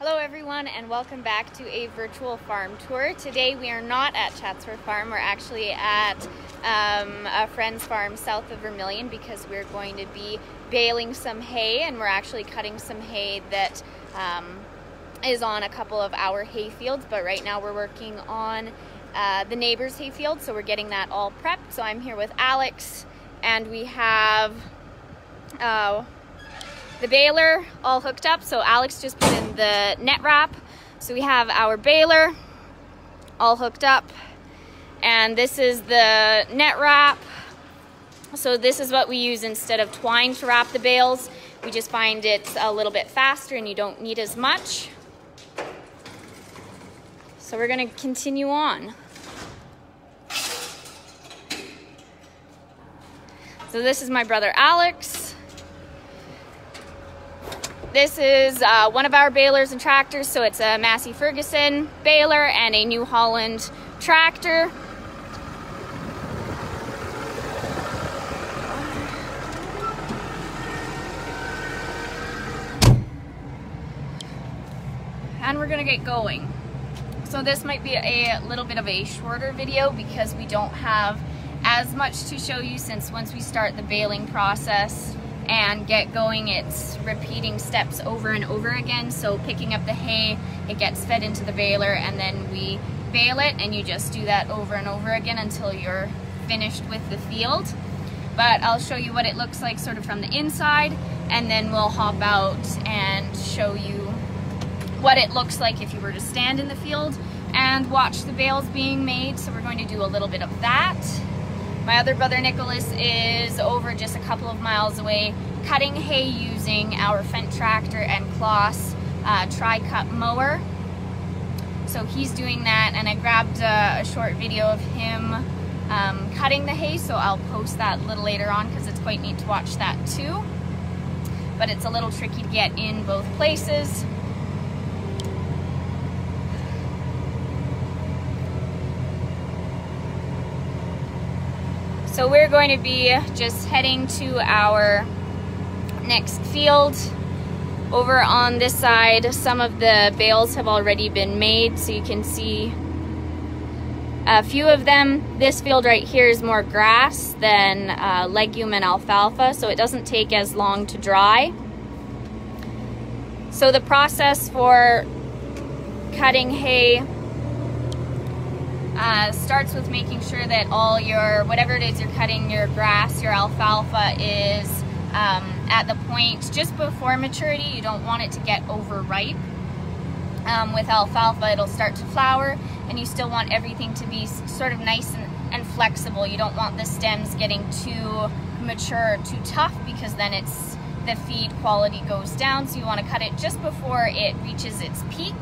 Hello everyone and welcome back to a virtual farm tour. Today we are not at Chatsworth Farm, we're actually at a friend's farm south of Vermilion because we're going to be baling some hay, and we're actually cutting some hay that is on a couple of our hay fields, but right now we're working on the neighbor's hay field, so we're getting that all prepped. So I'm here with Alex and we have the baler all hooked up. So Alex just put in the net wrap. So we have our baler all hooked up, and this is the net wrap. So this is what we use instead of twine to wrap the bales. We just find it's a little bit faster and you don't need as much. So we're gonna continue on. So this is my brother Alex. This is one of our balers and tractors, so it's a Massey Ferguson baler and a New Holland tractor. And we're gonna get going. So this might be a little bit of a shorter video because we don't have as much to show you, since once we start the baling process and get going, it's repeating steps over and over again. So picking up the hay, it gets fed into the baler, and then we bale it, and you just do that over and over again until you're finished with the field. But I'll show you what it looks like sort of from the inside, and then we'll hop out and show you what it looks like if you were to stand in the field and watch the bales being made. So we're going to do a little bit of that. My other brother Nicholas is over just a couple of miles away cutting hay using our Fendt tractor and Kloss tri-cut mower. So he's doing that, and I grabbed a short video of him cutting the hay, so I'll post that a little later on because it's quite neat to watch that too. But it's a little tricky to get in both places. So we're going to be just heading to our next field. Over on this side, some of the bales have already been made, so you can see a few of them. This field right here is more grass than legume and alfalfa, so it doesn't take as long to dry. So the process for cutting hay starts with making sure that all your, whatever it is you're cutting, your grass, your alfalfa, is at the point just before maturity. You don't want it to get overripe. With alfalfa, it'll start to flower, and you still want everything to be sort of nice and flexible. You don't want the stems getting too mature or too tough, because then the feed quality goes down. So you want to cut it just before it reaches its peak.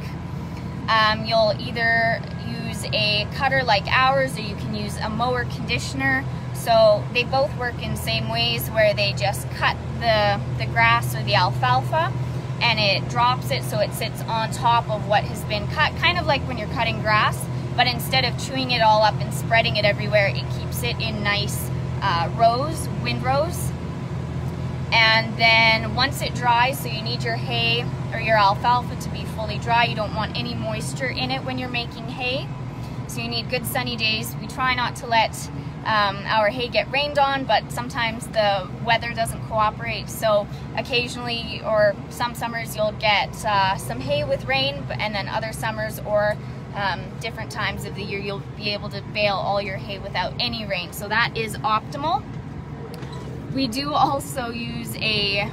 You'll either use a cutter like ours, or you can use a mower conditioner. So they both work in the same ways, where they just cut the grass or the alfalfa, and it drops it so it sits on top of what has been cut, kind of like when you're cutting grass, but instead of chewing it all up and spreading it everywhere, it keeps it in nice rows, windrows. And then once it dries, so you need your hay or your alfalfa to be fully dry. You don't want any moisture in it when you're making hay. So you need good sunny days. We try not to let our hay get rained on, but sometimes the weather doesn't cooperate. So occasionally, or some summers, you'll get some hay with rain, and then other summers or different times of the year, you'll be able to bale all your hay without any rain. So that is optimal. We do also use a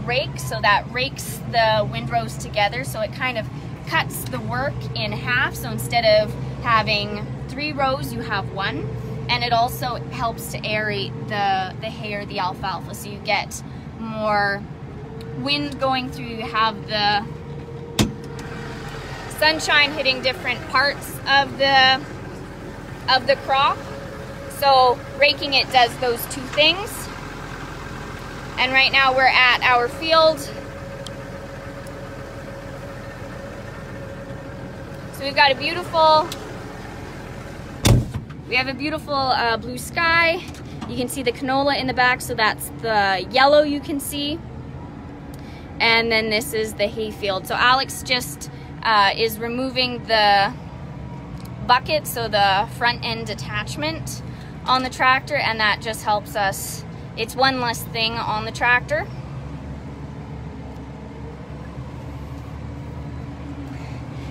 rake, so that rakes the windrows together, so it kind of cuts the work in half. So instead of having 3 rows, you have 1, and it also helps to aerate the hay or the alfalfa, so you get more wind going through. You have the sunshine hitting different parts of the crop. So raking it does those 2 things. And right now we're at our field. So we've got a beautiful blue sky. You can see the canola in the back, so that's the yellow you can see. and then this is the hay field. So Alex just is removing the bucket, so the front end attachment on the tractor, and that just helps us. It's one less thing on the tractor.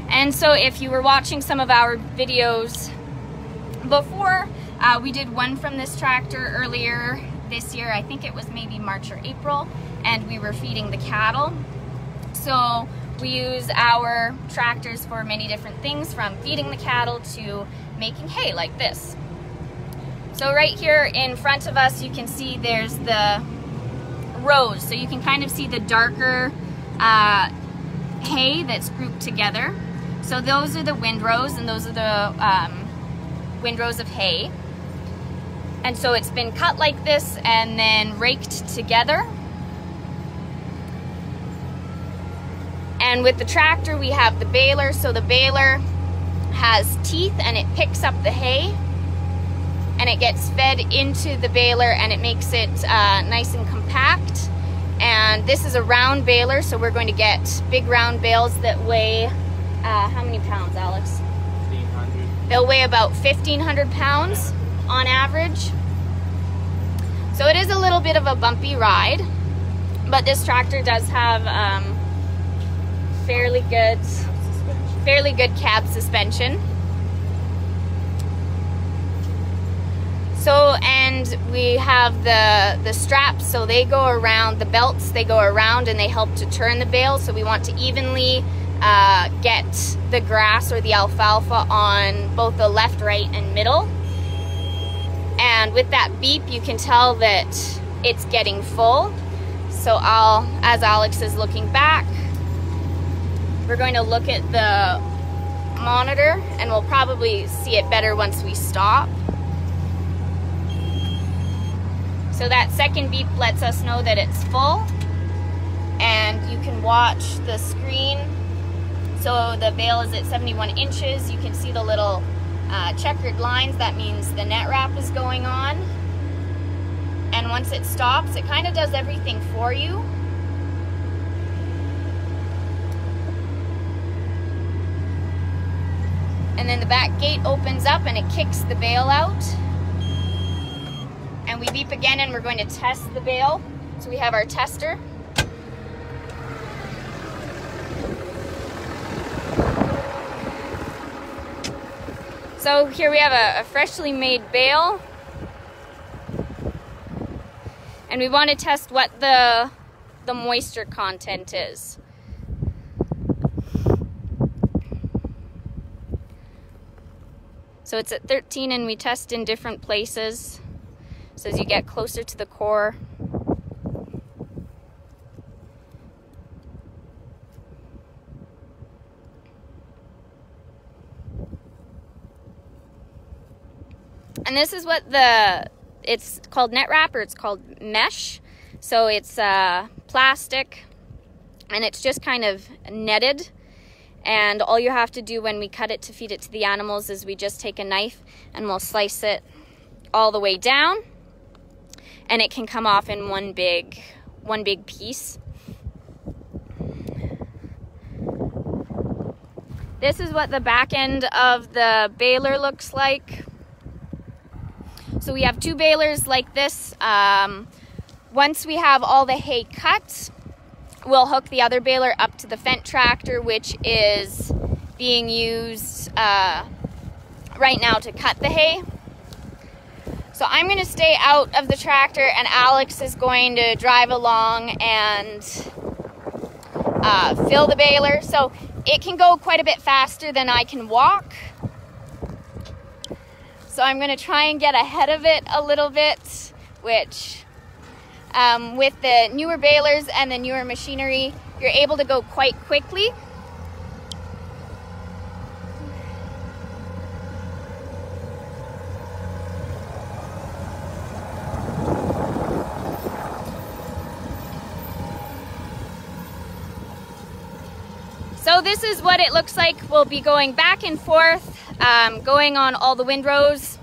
And so if you were watching some of our videos before, we did one from this tractor earlier this year. I think it was maybe March or April, and we were feeding the cattle. So we use our tractors for many different things, from feeding the cattle to making hay like this. So right here in front of us, you can see there's the rows. So you can kind of see the darker hay that's grouped together. So those are the windrows, and those are the windrows of hay. And so it's been cut like this and then raked together. And with the tractor, we have the baler. So the baler has teeth, and it picks up the hay, and it gets fed into the baler, and it makes it nice and compact. And this is a round baler, so we're going to get big round bales that weigh, how many pounds, Alex? 1,500. They'll weigh about 1,500 pounds on average. So it is a little bit of a bumpy ride, but this tractor does have fairly good cab suspension. So, and we have the straps, so they go around, the belts, they go around and they help to turn the bale. So we want to evenly get the grass or the alfalfa on both the left, right, and middle. And with that beep, you can tell that it's getting full. So as Alex is looking back, we're going to look at the monitor, and we'll probably see it better once we stop. So that second beep lets us know that it's full, and you can watch the screen. So the bale is at 71 inches. You can see the little checkered lines. That means the net wrap is going on. And once it stops, it kind of does everything for you. And then the back gate opens up and it kicks the bale out. And we beep again, and we're going to test the bale. So we have our tester. So here we have a freshly made bale. And we want to test what the moisture content is. So it's at 13, and we test in different places. So as you get closer to the core, and this is what it's called, net wrap, or it's called mesh. So it's plastic, and it's just kind of netted. And all you have to do when we cut it to feed it to the animals is we just take a knife and we'll slice it all the way down, and it can come off in one big piece. This is what the back end of the baler looks like. So we have two balers like this. Once we have all the hay cut, we'll hook the other baler up to the Fendt tractor, which is being used right now to cut the hay. So I'm going to stay out of the tractor, and Alex is going to drive along and fill the baler. So it can go quite a bit faster than I can walk. So I'm going to try and get ahead of it a little bit, which with the newer balers and the newer machinery, you're able to go quite quickly. So this is what it looks like. We'll be going back and forth, going on all the windrows,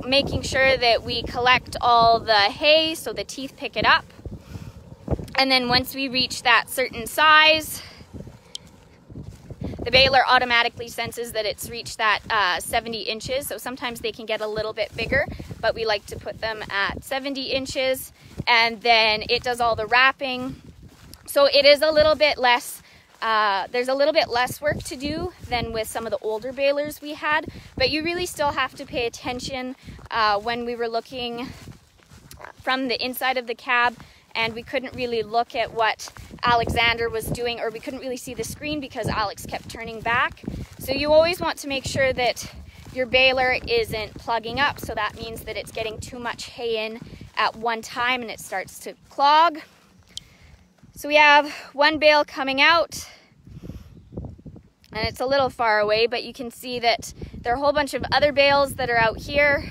making sure that we collect all the hay so the teeth pick it up. And then once we reach that certain size, the baler automatically senses that it's reached that 70 inches. So sometimes they can get a little bit bigger, but we like to put them at 70 inches. And then it does all the wrapping. So it is a little bit less, there's a little bit less work to do than with some of the older balers we had. But you really still have to pay attention when we were looking from the inside of the cab, and we couldn't really look at what Alexander was doing, or we couldn't really see the screen because Alex kept turning back. So you always want to make sure that your baler isn't plugging up. So that means that it's getting too much hay in at one time and it starts to clog. So we have one bale coming out, and it's a little far away, but you can see that there are a whole bunch of other bales that are out here.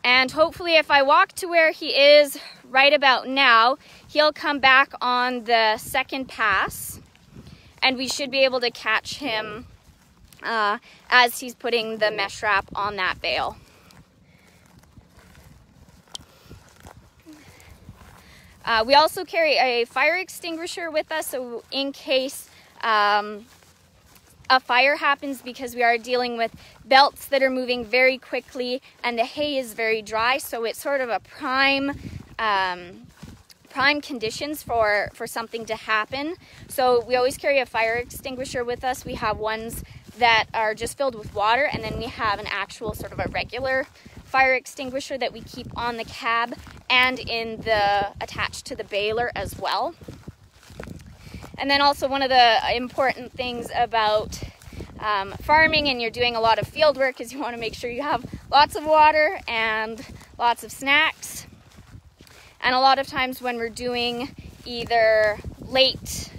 And hopefully if I walk to where he is right about now, he'll come back on the second pass, and we should be able to catch him as he's putting the mesh wrap on that bale. We also carry a fire extinguisher with us, so in case a fire happens, because we are dealing with belts that are moving very quickly and the hay is very dry, so it's sort of a prime conditions for something to happen. So we always carry a fire extinguisher with us. We have ones that are just filled with water, and then we have an actual sort of a regular fire extinguisher that we keep on the cab and attached to the baler as well. And then also one of the important things about farming, and you're doing a lot of field work, is you want to make sure you have lots of water and lots of snacks. And a lot of times when we're doing either later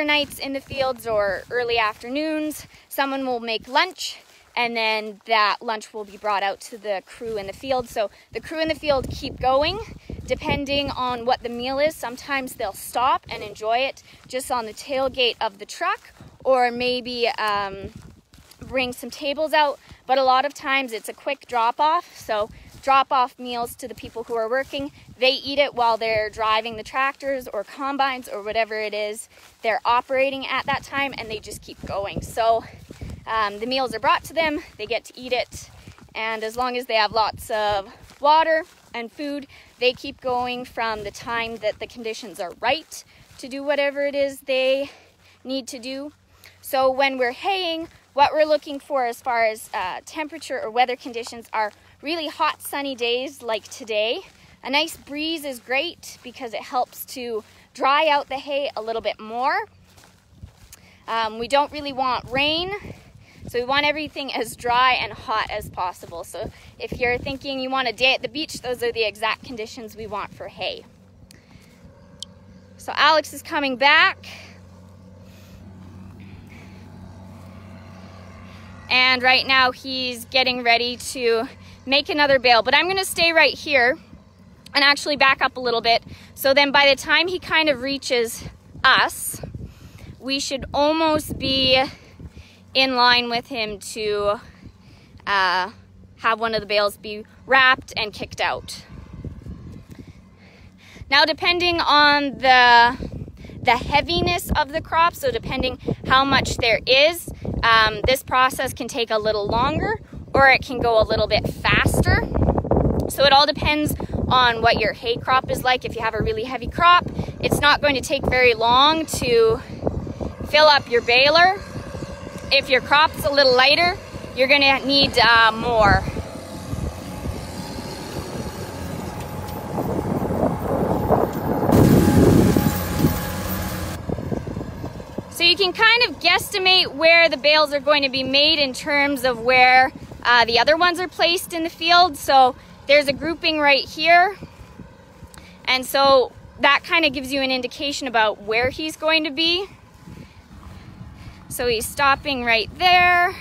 nights in the fields or early afternoons, someone will make lunch, and then that lunch will be brought out to the crew in the field. So the crew in the field keep going. Depending on what the meal is, sometimes they'll stop and enjoy it just on the tailgate of the truck, or maybe bring some tables out. But a lot of times it's a quick drop-off, so drop-off meals to the people who are working. They eat it while they're driving the tractors or combines or whatever it is they're operating at that time, and they just keep going. So the meals are brought to them, they get to eat it, and as long as they have lots of water and food, they keep going from the time that the conditions are right to do whatever it is they need to do. So when we're haying, what we're looking for as far as temperature or weather conditions are really hot sunny days like today. A nice breeze is great because it helps to dry out the hay a little bit more. We don't really want rain, so we want everything as dry and hot as possible. So if you're thinking you want a day at the beach, those are the exact conditions we want for hay. So Alex is coming back. And right now he's getting ready to make another bale. But I'm gonna stay right here and actually back up a little bit. So then by the time he kind of reaches us, we should almost be in line with him to have one of the bales be wrapped and kicked out. Now, depending on the heaviness of the crop, so depending how much there is, this process can take a little longer or it can go a little bit faster. So it all depends on what your hay crop is like. If you have a really heavy crop, it's not going to take very long to fill up your baler. If your crop's a little lighter, you're going to need more. So you can kind of guesstimate where the bales are going to be made in terms of where the other ones are placed in the field. So there's a grouping right here. And so that kind of gives you an indication about where he's going to be. So he's stopping right there.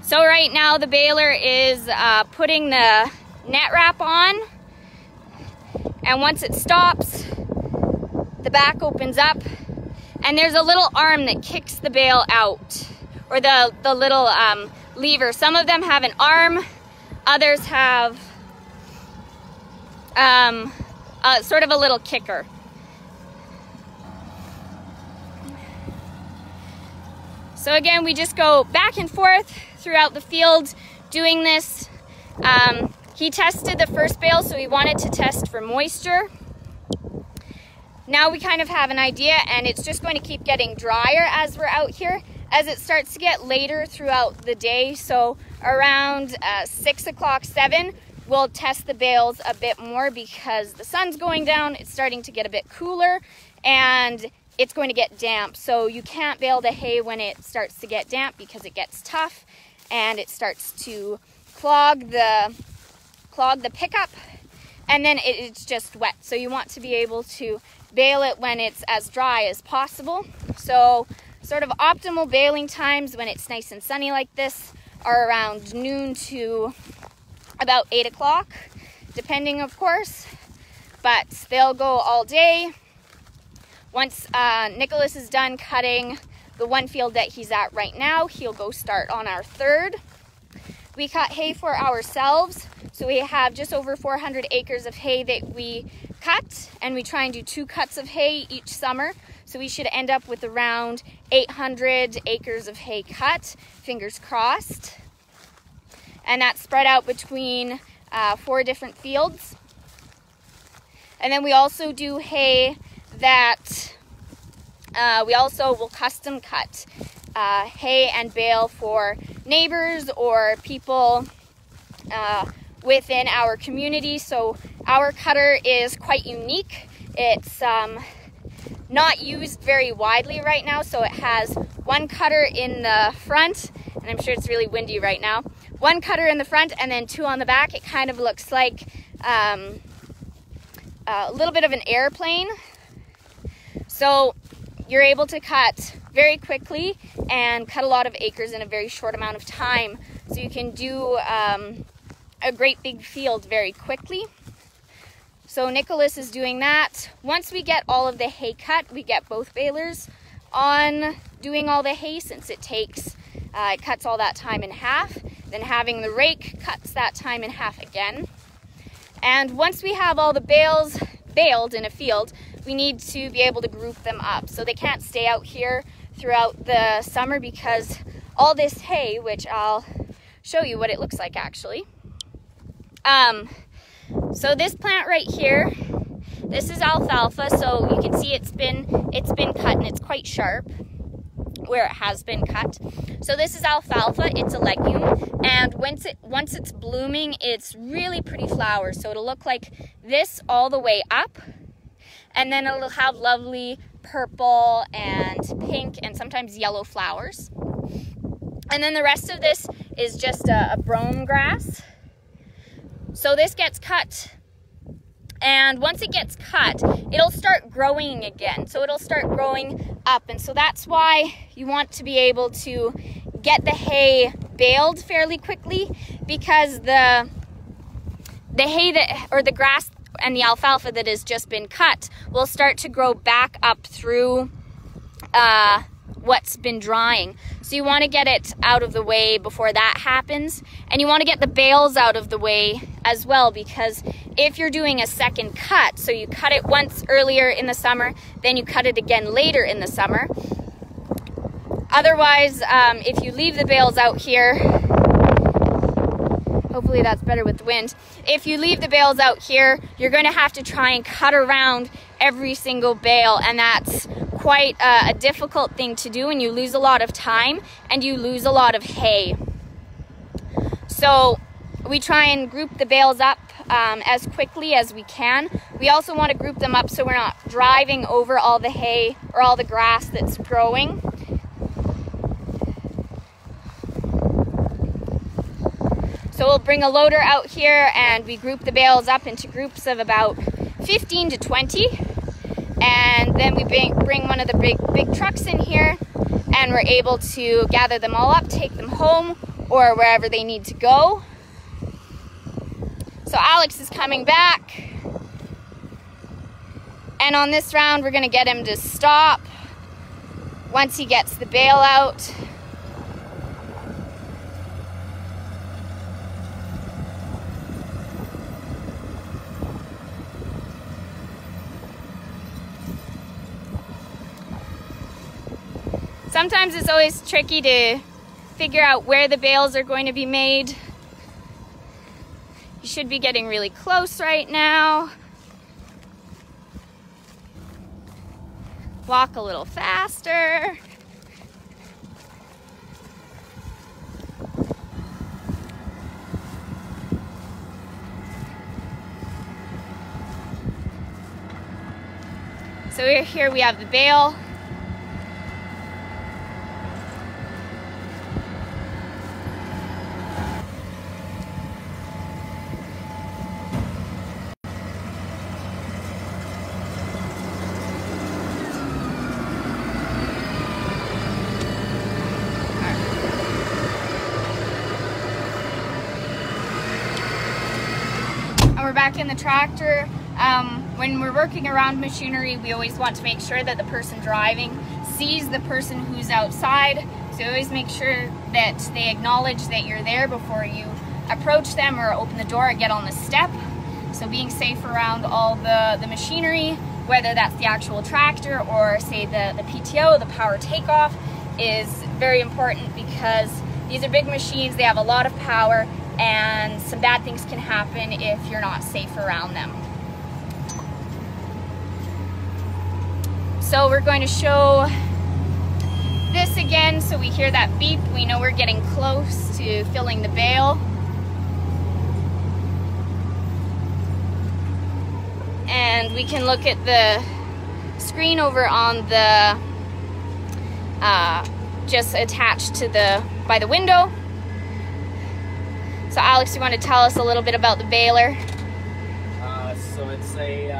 So right now the baler is putting the net wrap on. And once it stops, the back opens up and there's a little arm that kicks the bale out, or the little lever. Some of them have an arm, others have sort of a little kicker. So again, we just go back and forth throughout the field doing this. He tested the first bale, so he wanted to test for moisture. Now we kind of have an idea, and it's just going to keep getting drier as we're out here as it starts to get later throughout the day. So around 6 o'clock, 7, we'll test the bales a bit more because the sun's going down, it's starting to get a bit cooler, and it's going to get damp. So you can't bale the hay when it starts to get damp because it gets tough and it starts to clog the pickup, and then it's just wet. So you want to be able to bale it when it's as dry as possible. So sort of optimal baling times when it's nice and sunny like this are around noon to about 8 o'clock, depending of course, but they'll go all day. Once Nicholas is done cutting the one field that he's at right now, he'll go start on our third. We cut hay for ourselves, so we have just over 400 acres of hay that we cut, and we try and do 2 cuts of hay each summer. So we should end up with around 800 acres of hay cut, fingers crossed. And that's spread out between 4 different fields. And then we also do hay that we also will custom cut hay and bale for neighbors or people within our community. So our cutter is quite unique. It's not used very widely right now, so it has one cutter in the front, and I'm sure it's really windy right now. One cutter in the front and then 2 on the back. It kind of looks like a little bit of an airplane. So you're able to cut very quickly and cut a lot of acres in a very short amount of time. So you can do a great big field very quickly. So Nicholas is doing that. Once we get all of the hay cut, we get both balers on doing all the hay, since it takes, it cuts all that time in half. Then having the rake cuts that time in half again. And once we have all the bales baled in a field, we need to be able to group them up. So they can't stay out here throughout the summer because all this hay, which I'll show you what it looks like actually. So this plant right here, this is alfalfa. So you can see it's been cut and it's quite sharp where it has been cut. So this is alfalfa. It's a legume, and once it's blooming, it's really pretty flowers. So it'll look like this all the way up, and then it'll have lovely purple and pink and sometimes yellow flowers. And then the rest of this is just a brome grass. So this gets cut, and once it gets cut, it'll start growing again. So it'll start growing up, and so that's why you want to be able to get the hay baled fairly quickly, because the hay that, or the grass and the alfalfa that has just been cut will start to grow back up through what's been drying. So you want to get it out of the way before that happens, and you want to get the bales out of the way as well, because if you're doing a second cut, so you cut it once earlier in the summer, then you cut it again later in the summer. Otherwise, if you leave the bales out here, hopefully that's better with the wind. If you leave the bales out here, you're going to have to try and cut around every single bale, and that's quite a difficult thing to do, and you lose a lot of time and you lose a lot of hay. So we try and group the bales up as quickly as we can. We also want to group them up so we're not driving over all the hay or all the grass that's growing. So we'll bring a loader out here and we group the bales up into groups of about 15 to 20. And then we bring one of the big trucks in here, and we're able to gather them all up, take them home or wherever they need to go. So Alex is coming back, and on this round we're going to get him to stop once he gets the bale out. Sometimes it's always tricky to figure out where the bales are going to be made. You should be getting really close right now. Walk a little faster. So here we have the bale. And we're back in the tractor. When we're working around machinery, we always want to make sure that the person driving sees the person who's outside. So always make sure that they acknowledge that you're there before you approach them or open the door or get on the step. So being safe around all the machinery, whether that's the actual tractor or say the PTO, the power takeoff, is very important because these are big machines, they have a lot of power, and some bad things can happen if you're not safe around them. So we're going to show this again so we hear that beep. We know we're getting close to filling the bale. And we can look at the screen over on the, just attached to by the window. So Alex, you want to tell us a little bit about the baler? So it's a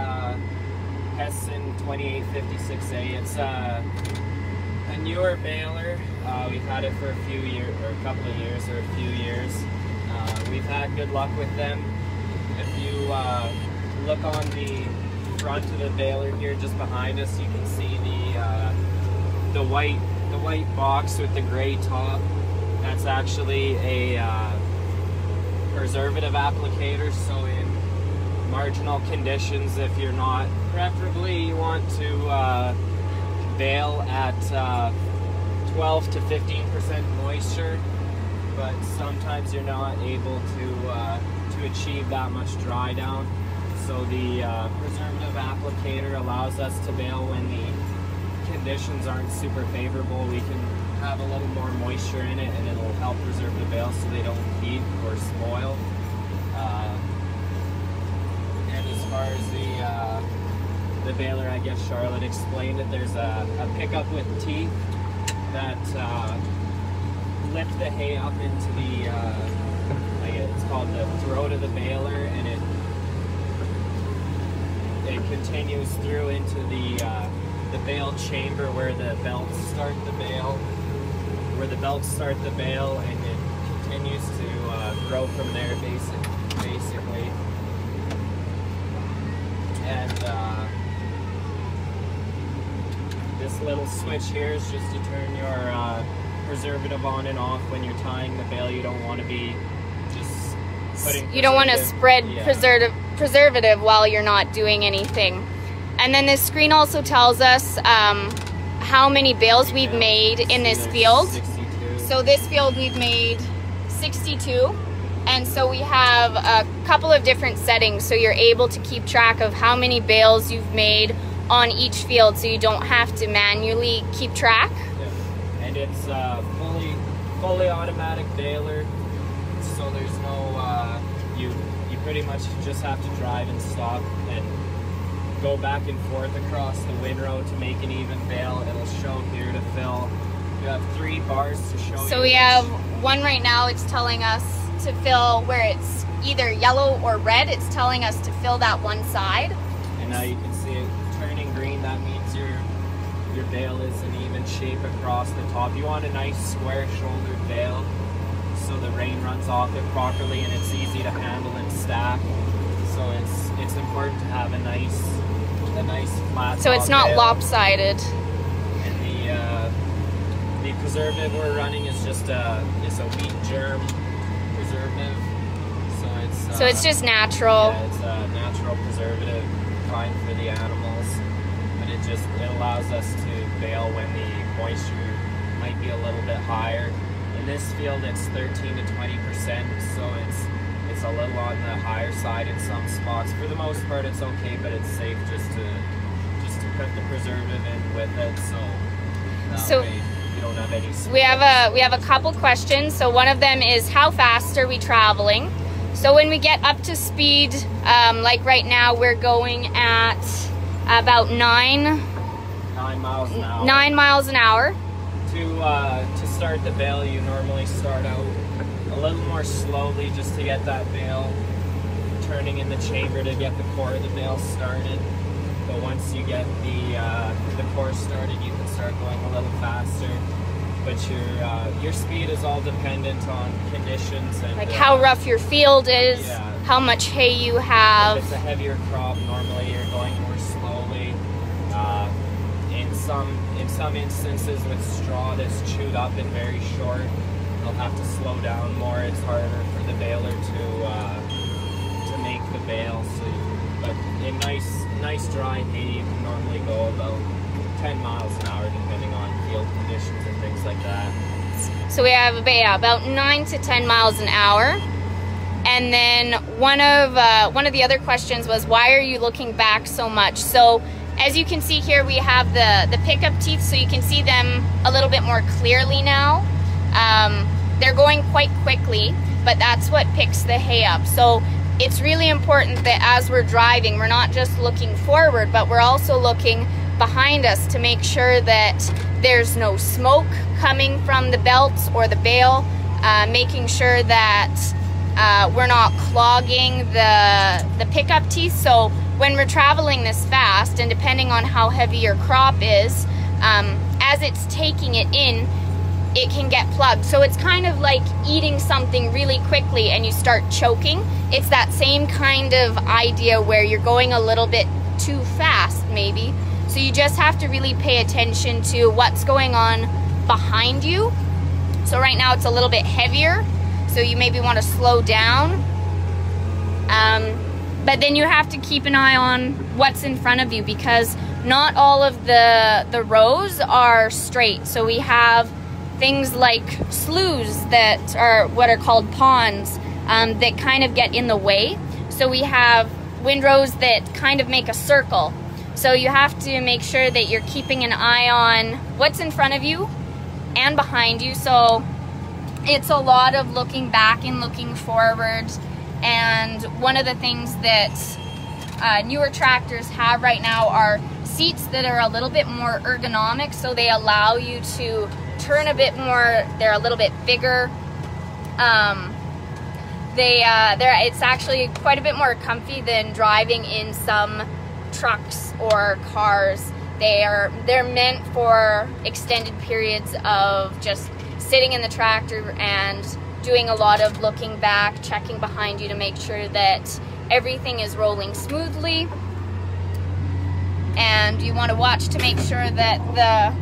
Hesson 2856A. It's a newer baler. We've had it for a few years, or a couple of years, or a few years. We've had good luck with them. If you look on the front of the baler here, just behind us, you can see the white box with the gray top. That's actually a preservative applicator. So in marginal conditions, if you're not, preferably you want to bale at 12 to 15% moisture, but sometimes you're not able to achieve that much dry down. So the preservative applicator allows us to bale when the conditions aren't super favorable. We can have a little more moisture in it, and it'll help preserve the bales so they don't heat or spoil. And as far as the baler, I guess Charlotte explained it, there's a pickup with teeth that lift the hay up into the, it's called the throat of the baler, and it continues through into the bale chamber where the belts start the bale, and it continues to grow from there, basically. And this little switch here is just to turn your preservative on and off when you're tying the bale. You don't want to be just putting. You don't want to spread preservative while you're not doing anything. And then this screen also tells us how many bales we've made in this field. 62. So this field we've made 62. And so we have a couple of different settings, so you're able to keep track of how many bales you've made on each field, so you don't have to manually keep track. Yeah. And it's fully automatic baler, so there's no you pretty much just have to drive and stop and go back and forth across the windrow to make an even bale. It'll show here to fill. You have 3 bars to show you. So we have one right now. It's telling us to fill where it's either yellow or red. It's telling us to fill that one side. And now you can see it turning green. That means your bale is an even shape across the top. You want a nice square shouldered bale so the rain runs off it properly and it's easy to handle and stack. So it's important to have a nice flat. So it's not bale. Lopsided. And the preservative we're running is just it's a wheat germ preservative. So it's just natural. Yeah, it's a natural preservative, fine for the animals, but it allows us to bale when the moisture might be a little bit higher. In this field, it's 13 to 20%, so it's a little on the higher side in some spots. For the most part, it's okay, but it's safe just to put the preservative in with it, so that way you don't have any smoke. We have a couple questions. So one of them is, how fast are we traveling? So when we get up to speed, like right now, we're going at about 9 miles an hour. 9 miles an hour. To start the bale, you normally start out a little more slowly just to get that bale turning in the chamber to get the core of the bale started. But once you get the core started, you can start going a little faster. But your speed is all dependent on conditions and like how rough your field is, how much hay you have. If it's a heavier crop, normally you're going more slowly. In some instances with straw that's chewed up and very short, you'll have to slow down more. It's harder for the baler to make the bale. But in nice dry hay, you can normally go about 10 miles an hour depending on field conditions and things like that. So we have about 9 to 10 miles an hour. And then one of the other questions was, why are you looking back so much? So as you can see here, we have the pickup teeth, so you can see them a little bit more clearly now. They're going quite quickly, but that's what picks the hay up. So it's really important that as we're driving, we're not just looking forward, but we're also looking behind us to make sure that there's no smoke coming from the belts or the bale, making sure that we're not clogging the pickup teeth. So when we're traveling this fast, and depending on how heavy your crop is, as it's taking it in, it can get plugged. So it's kind of like eating something really quickly and you start choking. It's that same kind of idea where you're going a little bit too fast maybe. So you just have to really pay attention to what's going on behind you. So right now it's a little bit heavier, so you maybe want to slow down. But then you have to keep an eye on what's in front of you, because not all of the rows are straight. So we have things like sloughs that are what are called ponds that kind of get in the way. So we have windrows that kind of make a circle. So you have to make sure that you're keeping an eye on what's in front of you and behind you. So it's a lot of looking back and looking forward. And one of the things that newer tractors have right now are seats that are a little bit more ergonomic, so they allow you to turn a bit more. They're a little bit bigger. It's actually quite a bit more comfy than driving in some trucks or cars. They're meant for extended periods of just sitting in the tractor and doing a lot of looking back, checking behind you to make sure that everything is rolling smoothly. And you want to watch to make sure that the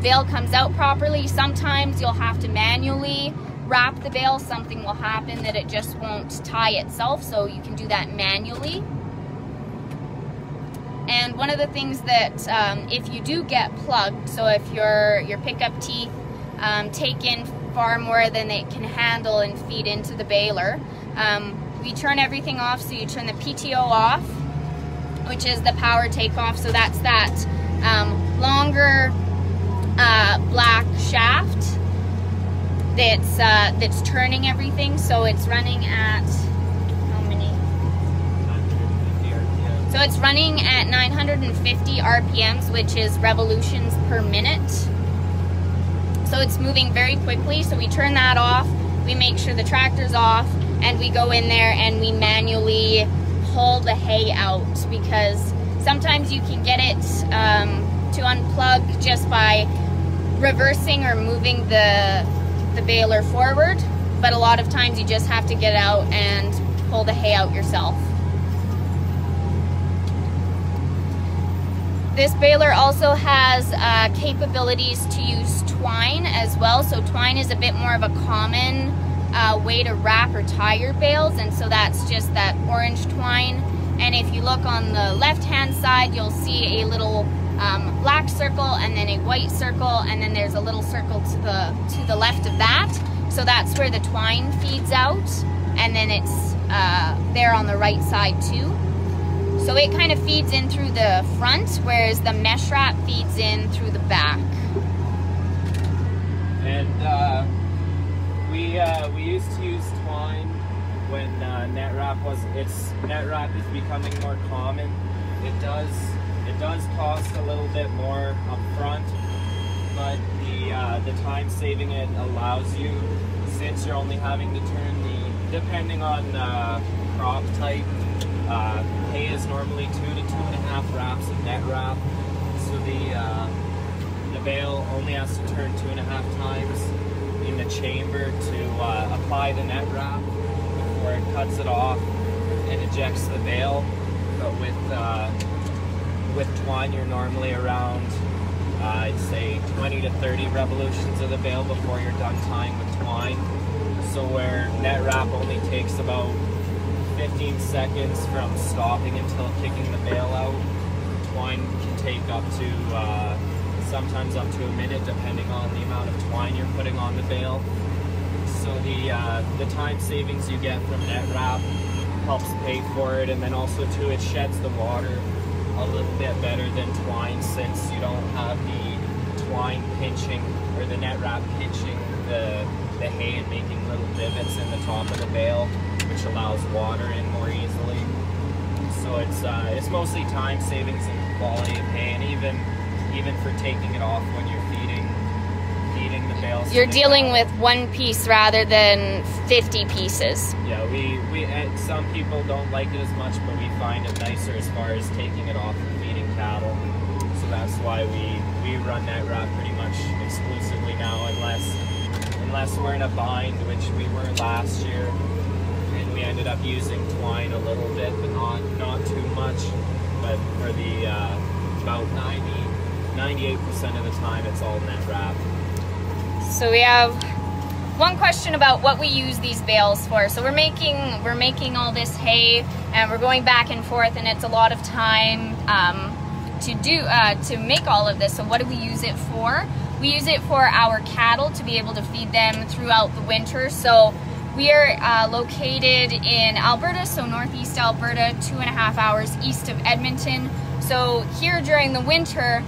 bale comes out properly. Sometimes you'll have to manually wrap the bale. Something will happen that it just won't tie itself, so you can do that manually. And one of the things that if you do get plugged, so if your pickup teeth take in far more than it can handle and feed into the baler, we turn everything off. So you turn the PTO off, which is the power takeoff. So that's that longer black shaft that's turning everything. So it's running at how many? 950 RPM. So it's running at 950 RPMs, which is revolutions per minute. So it's moving very quickly. So we turn that off, we make sure the tractor's off, and we go in there and we manually pull the hay out, because sometimes you can get it to unplug just by reversing or moving the baler forward, but a lot of times you just have to get out and pull the hay out yourself. This baler also has capabilities to use twine as well. So twine is a bit more of a common way to wrap or tie your bales, and so that's just that orange twine. And if you look on the left hand side, you'll see a little black circle and then a white circle, and then there's a little circle to the left of that. So that's where the twine feeds out, and then it's there on the right side too. So it kind of feeds in through the front, whereas the mesh wrap feeds in through the back. And we used to use twine when net wrap is becoming more common. It does cost a little bit more up front, but the time saving it allows you, since you're only having to turn depending on crop type, hay is normally 2 to 2.5 wraps of net wrap, so the bale only has to turn 2.5 times in the chamber to apply the net wrap before it cuts it off and ejects the bale. But with twine, you're normally around I'd say 20 to 30 revolutions of the bale before you're done tying with twine. So where net wrap only takes about 15 seconds from stopping until kicking the bale out, twine can take up to sometimes up to a minute, depending on the amount of twine you're putting on the bale. So the time savings you get from net wrap helps pay for it, and then also too, it sheds the water a little bit better than twine, since you don't have the twine pinching or the net wrap pinching the hay and making little divots in the top of the bale, which allows water in more easily. So it's mostly time savings and quality of hay, and even for taking it off when you're feeding the bales. You're dealing with one piece rather than 50 pieces. Yeah, we some people don't like it as much, but we find it nicer as far as taking it off and feeding cattle. So that's why we run net wrap pretty much exclusively now, unless we're in a bind, which we were last year, and we ended up using twine a little bit, but not too much. But for the about 98% of the time, it's all net wrap. So we have one question about what we use these bales for. So we're making all this hay, and we're going back and forth, and it's a lot of time to make all of this. So what do we use it for? We use it for our cattle to be able to feed them throughout the winter. So we are located in Alberta, so northeast Alberta, 2.5 hours east of Edmonton. So here during the winter,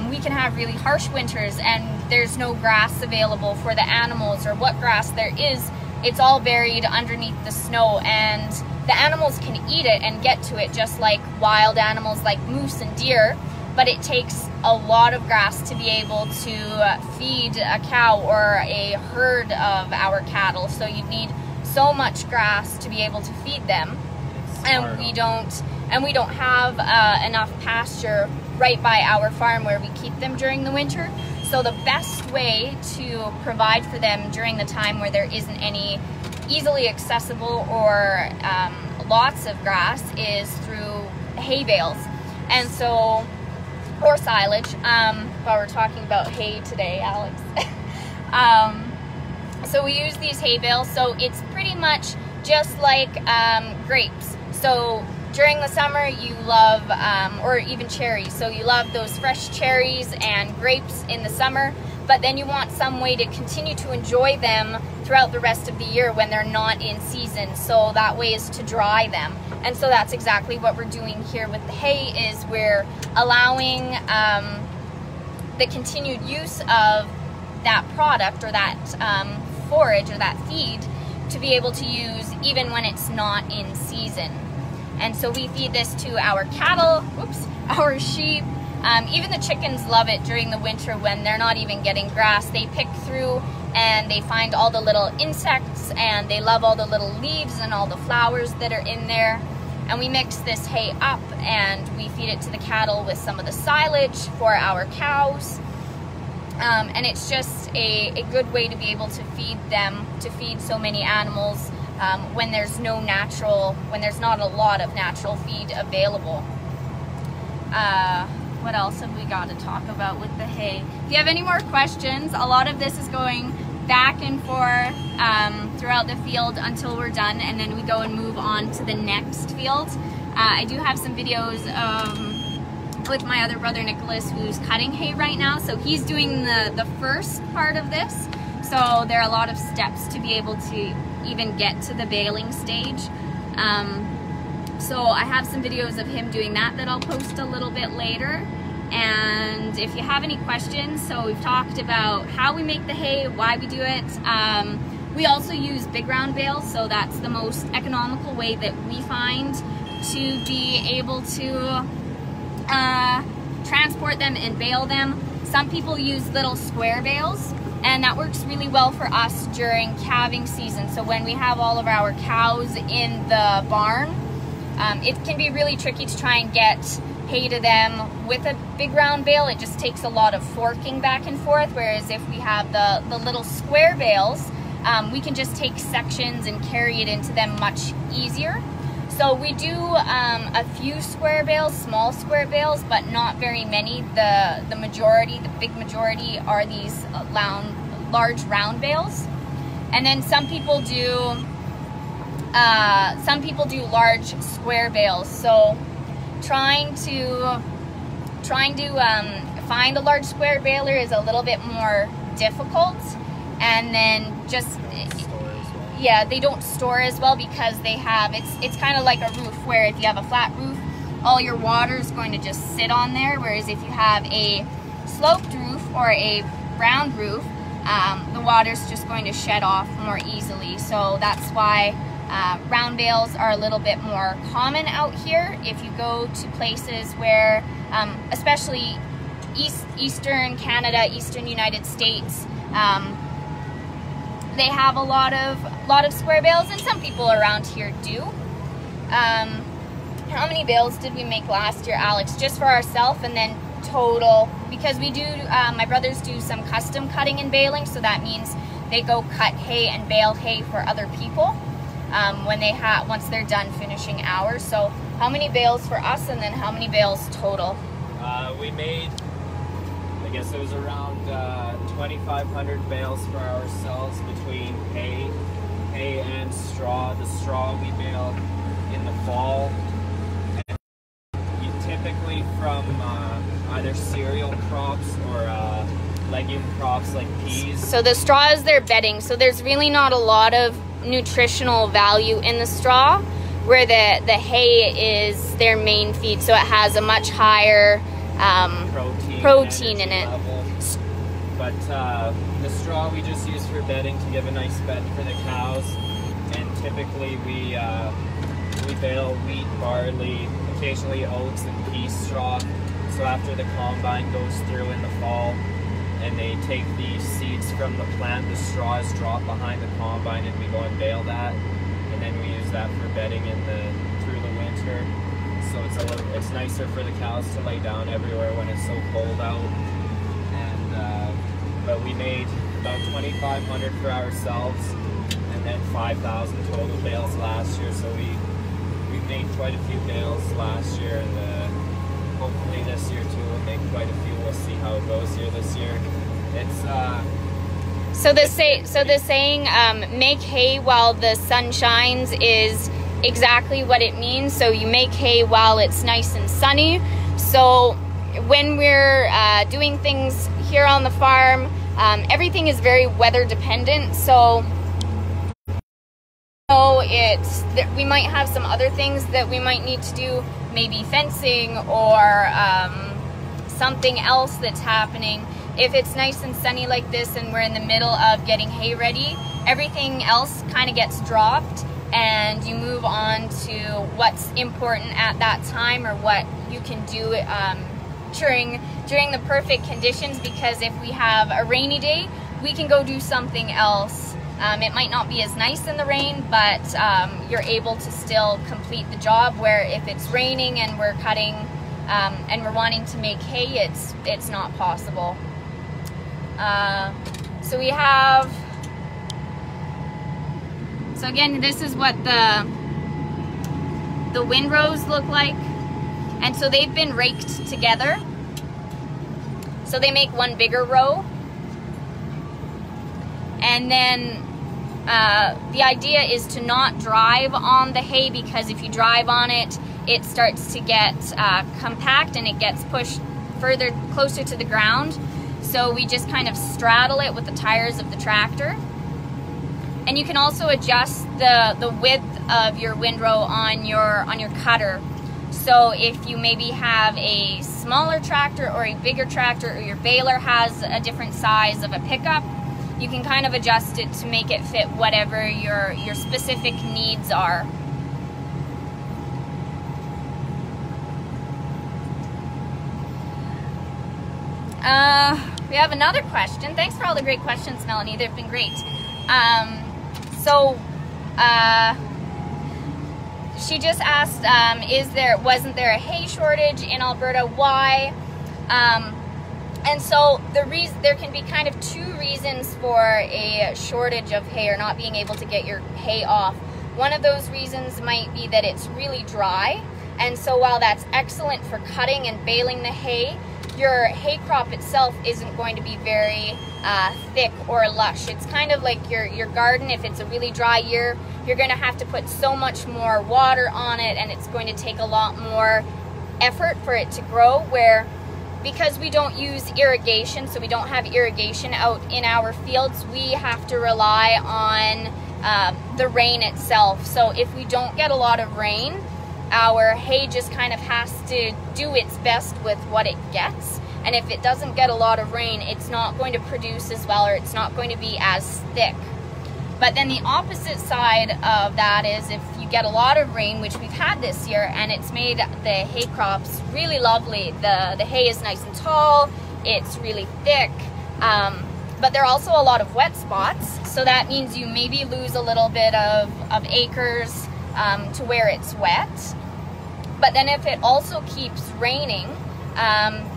we can have really harsh winters, and there's no grass available for the animals, or what grass there is, it's all buried underneath the snow, and the animals can eat it and get to it just like wild animals like moose and deer, but it takes a lot of grass to be able to feed a cow or a herd of our cattle. So you need so much grass to be able to feed them, and we don't have enough pasture right by our farm where we keep them during the winter. So the best way to provide for them during the time where there isn't any easily accessible or lots of grass is through hay bales, and so, or silage, while we're talking about hay today, Alex. So we use these hay bales, so it's pretty much just like grapes. So during the summer, you love, or even cherries, so you love those fresh cherries and grapes in the summer, but then you want some way to continue to enjoy them throughout the rest of the year when they're not in season, so that way is to dry them. And so that's exactly what we're doing here with the hay, is we're allowing the continued use of that product, or that forage, or that feed, to be able to use even when it's not in season. And so we feed this to our cattle, our sheep. Even the chickens love it during the winter when they're not even getting grass. They pick through and they find all the little insects, and they love all the little leaves and all the flowers that are in there. And we mix this hay up and we feed it to the cattle with some of the silage for our cows. And it's just a good way to be able to feed them, to feed so many animals when there's not a lot of natural feed available. What else have we got to talk about with the hay? If you have any more questions, a lot of this is going back and forth throughout the field until we're done, and then we go and move on to the next field. I do have some videos with my other brother Nicholas, who's cutting hay right now. So he's doing the first part of this. So there are a lot of steps to be able to even get to the baling stage. So I have some videos of him doing that I'll post a little bit later. And if you have any questions, so we've talked about how we make the hay, why we do it. We also use big round bales, so that's the most economical way that we find to be able to transport them and bale them. Some people use little square bales, and that works really well for us during calving season. So when we have all of our cows in the barn, it can be really tricky to try and get hay to them with a big round bale. It just takes a lot of forking back and forth, whereas if we have the little square bales, we can just take sections and carry it into them much easier. So we do a few square bales, small square bales, but not very many. The majority, the big majority, are these large round bales. And then some people do large square bales. So trying to find a large square baler is a little bit more difficult. And then just, yeah, they don't store as well because they have, it's kind of like a roof, where if you have a flat roof, all your water is going to just sit on there, whereas if you have a sloped roof or a round roof, the water's just going to shed off more easily. So that's why round bales are a little bit more common out here. If you go to places where, especially Eastern Canada, Eastern United States, they have a lot of square bales, and some people around here do. How many bales did we make last year, Alex? Just for ourselves, and then total, because we do, my brothers do some custom cutting and baling, so that means they go cut hay and bale hay for other people once they're done finishing ours. So how many bales for us, and then how many bales total? We made, I guess it was around 2,500 bales for ourselves between hay and straw. The straw we bale in the fall. And typically from either cereal crops or legume crops like peas. So the straw is their bedding. So there's really not a lot of nutritional value in the straw, where the hay is their main feed. So it has a much higher protein in it. Level. But the straw we just use for bedding to give a nice bed for the cows. And typically we bale wheat, barley, occasionally oats and pea straw. So after the combine goes through in the fall and they take the seeds from the plant, the straw is dropped behind the combine, and we go and bale that. And then we use that for bedding through the winter. So it's nicer for the cows to lay down everywhere when it's so cold out. And but we made about 2,500 for ourselves, and then 5,000 total bales last year. So we made quite a few bales last year, and hopefully this year too we'll make quite a few. We'll see how it goes here this year. It's so the saying "make hay while the sun shines" is exactly what it means. So you make hay while it's nice and sunny. So when we're doing things here on the farm, everything is very weather dependent. So we might have some other things that we might need to do, maybe fencing or something else that's happening. If it's nice and sunny like this and we're in the middle of getting hay ready, everything else kind of gets dropped, and you move on to what's important at that time, or what you can do during the perfect conditions. Because if we have a rainy day, we can go do something else. It might not be as nice in the rain, but you're able to still complete the job, where if it's raining and we're cutting and we're wanting to make hay, it's not possible. So we have, so again, this is what the windrows look like. And so they've been raked together. So they make one bigger row. And then the idea is to not drive on the hay, because if you drive on it, it starts to get compact and it gets pushed further closer to the ground. So we just kind of straddle it with the tires of the tractor. And you can also adjust the width of your windrow on your cutter. So if you maybe have a smaller tractor or a bigger tractor, or your baler has a different size of a pickup, you can kind of adjust it to make it fit whatever your specific needs are. We have another question. Thanks for all the great questions, Melanie. They've been great. She just asked, wasn't there a hay shortage in Alberta? Why? And so there can be kind of two reasons for a shortage of hay, or not being able to get your hay off. One of those reasons might be that it's really dry, and so while that's excellent for cutting and baling the hay, your hay crop itself isn't going to be very thick or lush. It's kind of like your garden. If it's a really dry year, you're going to have to put so much more water on it, and it's going to take a lot more effort for it to grow, where because we don't use irrigation, so we don't have irrigation out in our fields, we have to rely on the rain itself. So if we don't get a lot of rain, our hay just kind of has to do its best with what it gets. And if it doesn't get a lot of rain, it's not going to produce as well, or it's not going to be as thick. But then the opposite side of that is if you get a lot of rain, which we've had this year, and it's made the hay crops really lovely. The hay is nice and tall, it's really thick, but there are also a lot of wet spots. So that means you maybe lose a little bit of acres to where it's wet. But then if it also keeps raining,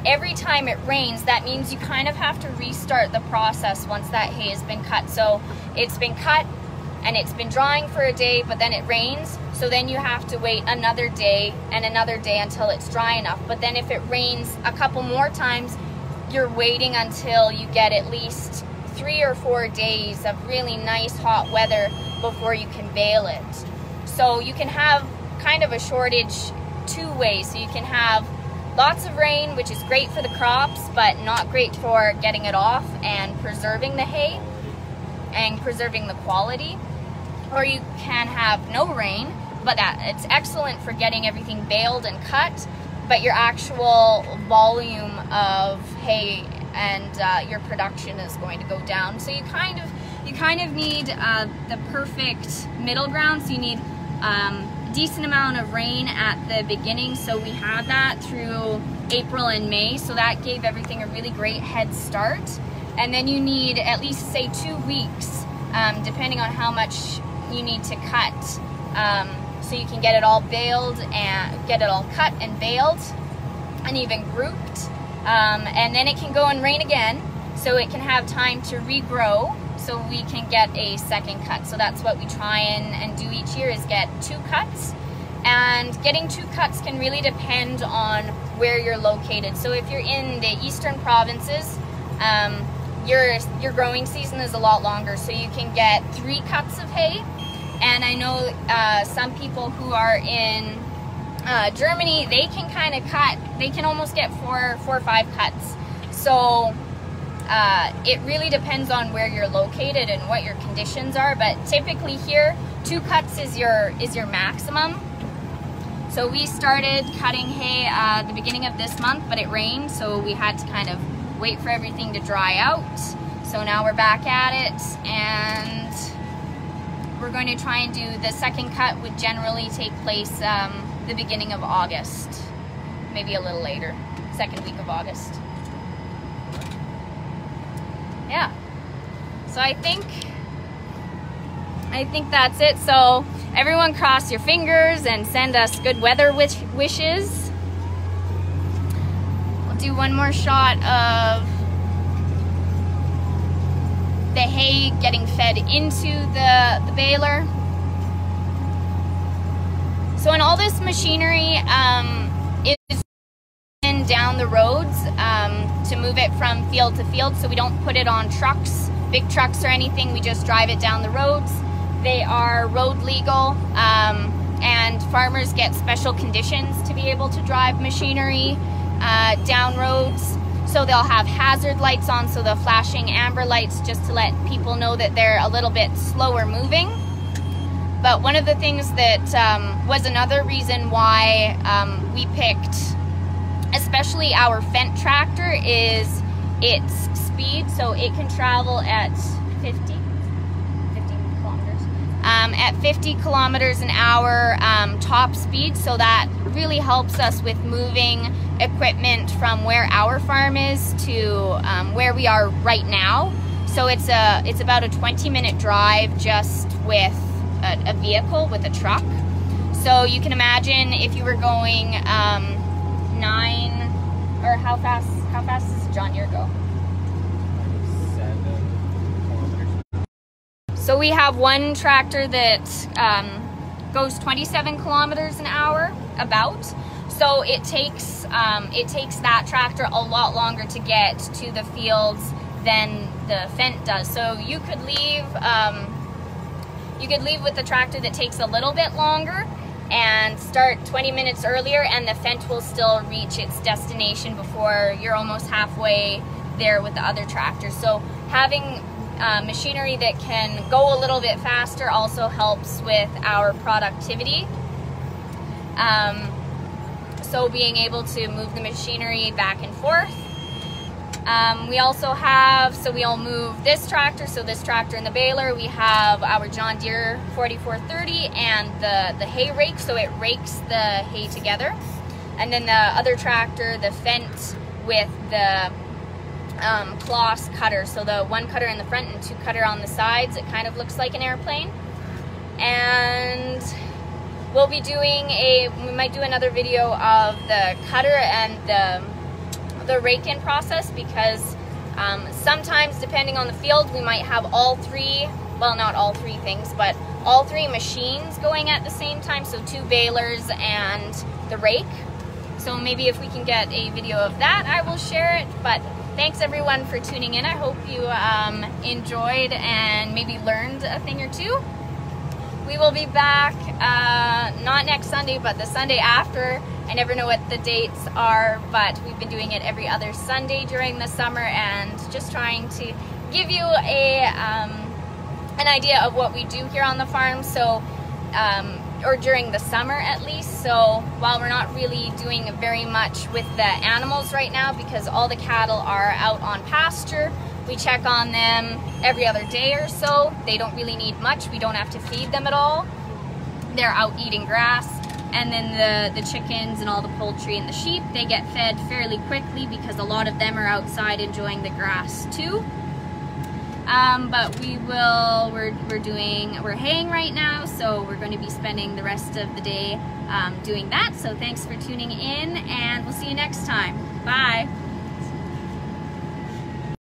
every time it rains, that means you kind of have to restart the process once that hay has been cut. So it's been cut and it's been drying for a day, but then it rains, so then you have to wait another day and another day until it's dry enough. But then if it rains a couple more times, you're waiting until you get at least 3 or 4 days of really nice hot weather before you can bale it. So you can have kind of a shortage two ways. So you can have lots of rain, which is great for the crops, but not great for getting it off and preserving the hay and preserving the quality. Or you can have no rain, but it's excellent for getting everything baled and cut, but your actual volume of hay and your production is going to go down. So you kind of need the perfect middle ground. So you need decent amount of rain at the beginning, so we had that through April and May, so that gave everything a really great head start. And then you need at least, say, 2 weeks, depending on how much you need to cut, so you can get it all baled and get it all cut and baled and even grouped, and then it can go and rain again, so it can have time to regrow, so we can get a second cut. So that's what we try and do each year, is get 2 cuts. And getting 2 cuts can really depend on where you're located. So if you're in the eastern provinces, your growing season is a lot longer, so you can get 3 cuts of hay. And I know some people who are in Germany, they can kind of cut, they can almost get 4 or 5 cuts. So it really depends on where you're located and what your conditions are, but typically here 2 cuts is your maximum. So we started cutting hay at the beginning of this month, but it rained, so we had to kind of wait for everything to dry out. So now we're back at it, and we're going to try and do the second cut. Would generally take place the beginning of August, maybe a little later, second week of August. Yeah, so I think that's it. So everyone cross your fingers and send us good weather wishes. We'll do one more shot of the hay getting fed into the baler. So in all this machinery is down the roads to move it from field to field, so we don't put it on trucks, big trucks or anything. We just drive it down the roads. They are road legal, and farmers get special conditions to be able to drive machinery down roads. So they'll have hazard lights on, so the flashing amber lights just to let people know that they're a little bit slower moving. But one of the things that was another reason why we picked especially our Fendt tractor is its speed. So it can travel at 50 kilometers. At 50 kilometers an hour top speed, so that really helps us with moving equipment from where our farm is to where we are right now. So it's about a 20-minute drive just with a vehicle, with a truck. So you can imagine if you were going 9, or how fast does John Deere go? 7 kilometers. So we have one tractor that goes 27 kilometers an hour, about. So it takes that tractor a lot longer to get to the fields than the Fendt does. So you could leave with the tractor that takes a little bit longer and start 20 minutes earlier, and the Fendt will still reach its destination before you're almost halfway there with the other tractor. So having machinery that can go a little bit faster also helps with our productivity. So being able to move the machinery back and forth. We also have, so we all move this tractor, so this tractor and the baler. We have our John Deere 4430 and the hay rake, so it rakes the hay together. And then the other tractor, the Fendt, with the cloth cutter, so the one cutter in the front and two cutter on the sides. It kind of looks like an airplane. And we'll be doing we might do another video of the cutter and the rake-in process, because sometimes, depending on the field, we might have all three, well, not all three things, but all three machines going at the same time, so 2 balers and the rake. So maybe if we can get a video of that, I will share it. But thanks everyone for tuning in. I hope you enjoyed and maybe learned a thing or two. We will be back, not next Sunday, but the Sunday after. I never know what the dates are, but we've been doing it every other Sunday during the summer, and just trying to give you an idea of what we do here on the farm. So, or during the summer at least. So while we're not really doing very much with the animals right now, because all the cattle are out on pasture, we check on them every other day or so. They don't really need much. We don't have to feed them at all. They're out eating grass. And then the chickens and all the poultry and the sheep, they get fed fairly quickly because a lot of them are outside enjoying the grass too. But we're haying right now, so we're going to be spending the rest of the day doing that. So thanks for tuning in, and we'll see you next time. Bye.